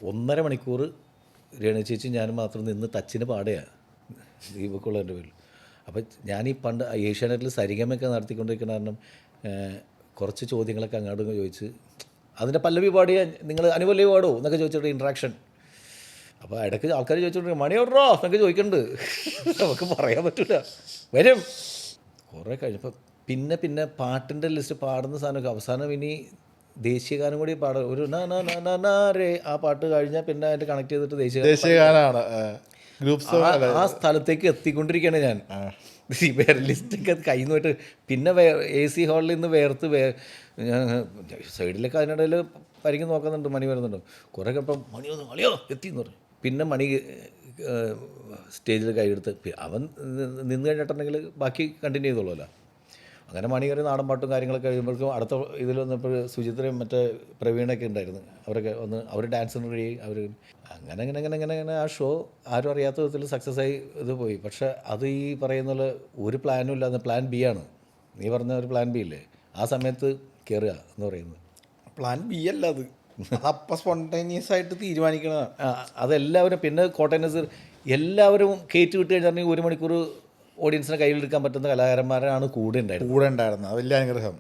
1.5 മണിക്കൂർ രേണു ചേച്ചി ഞാനും മാത്രം നിന്ന് ടച്ചിന് പാടുകയാണ് ദീപക്കുള്ളതിൻ്റെ പേരിൽ. അപ്പോൾ ഞാൻ ഈ പണ്ട് ഏഷ്യാനെറ്റിൽ സരിഗമയൊക്കെ നടത്തിക്കൊണ്ടിരിക്കുന്ന കാരണം കുറച്ച് ചോദ്യങ്ങളൊക്കെ അങ്ങോട്ടും ചോദിച്ച് അതിൻ്റെ പല്ലവി പാടിയ നിങ്ങൾ അനുപല്ലവി പാടോ എന്നൊക്കെ ചോദിച്ചിട്ട് ഇൻട്രാക്ഷൻ. അപ്പോൾ ഇടയ്ക്ക് ആൾക്കാർ ചോദിച്ചോണ്ട് മണി ഓർഡറോ എന്നൊക്കെ ചോദിക്കുന്നുണ്ട്. നമുക്ക് പറയാൻ പറ്റില്ല. വരും കുറേ കഴിഞ്ഞപ്പോൾ പിന്നെ പാട്ടിൻ്റെ ലിസ്റ്റ് പാടുന്ന സാധനമൊക്കെ അവസാനം ഇനി ദേശീയഗാനം കൂടി പാടും. ഒരു രേ ആ പാട്ട് കഴിഞ്ഞാൽ പിന്നെ അതിൻ്റെ കണക്ട് ചെയ്തിട്ട് ദേശീയഗാനമാണ് ഗ്രൂപ്പ് സോങ്. ആ സ്ഥലത്തേക്ക് എത്തിക്കൊണ്ടിരിക്കുകയാണ് ഞാൻ. ലിസ്റ്റൊക്കെ കയ്യിൽ നിന്ന് പോയിട്ട് പിന്നെ AC ഹാളിൽ നിന്ന് വേർത്ത് സൈഡിലൊക്കെ അതിനിടയിൽ പരിങ്ങി നോക്കുന്നുണ്ട്, മണി വരുന്നുണ്ട്. കുറേ ഇപ്പം മണിയോ എത്തിയെന്ന് പറയും. പിന്നെ മണി സ്റ്റേജിൽ കൈയെടുത്ത് അവൻ നിന്ന് കഴിഞ്ഞിട്ടുണ്ടെങ്കിൽ ബാക്കി കണ്ടിന്യൂ ചെയ്തോളൂല്ലോ. അങ്ങനെ മണി കയറി നാടൻ പാട്ടും കാര്യങ്ങളൊക്കെ കഴിയുമ്പോഴേക്കും അടുത്ത ഇതിൽ വന്നപ്പോൾ സുചിത്രയും മറ്റേ പ്രവീണൊക്കെ ഉണ്ടായിരുന്നു. അവരൊക്കെ അവർ ഡാൻസിന് റെഡി. അങ്ങനെ ആ ഷോ ആരും അറിയാത്ത വിധത്തിൽ സക്സസ് ആയി ഇത് പോയി. പക്ഷേ അത് ഈ പറയുന്ന പോലെ ഒരു പ്ലാനും ഇല്ലാതെ പ്ലാൻ ബി ആണ്. നീ പറഞ്ഞ ഒരു പ്ലാൻ ബി ഇല്ലേ, ആ സമയത്ത് കയറുക എന്ന് പറയുന്നത്. പ്ലാൻ ബി അല്ല അത്, അപ്പം സ്പോണ്ടേനിയസ് ആയിട്ട് തീരുമാനിക്കണതാണ്. അതെല്ലാവരും പിന്നെ കോട്ടയനസ് എല്ലാവരും കയറ്റി വിട്ട് കഴിഞ്ഞിട്ടുണ്ടെങ്കിൽ 1 മണിക്കൂർ ഓഡിയൻസിനെ കയ്യിലെടുക്കാൻ പറ്റുന്ന കലാകാരന്മാരാണ് കൂടെ ഉണ്ടായിരുന്നത്. അത് വലിയ അനുഗ്രഹം.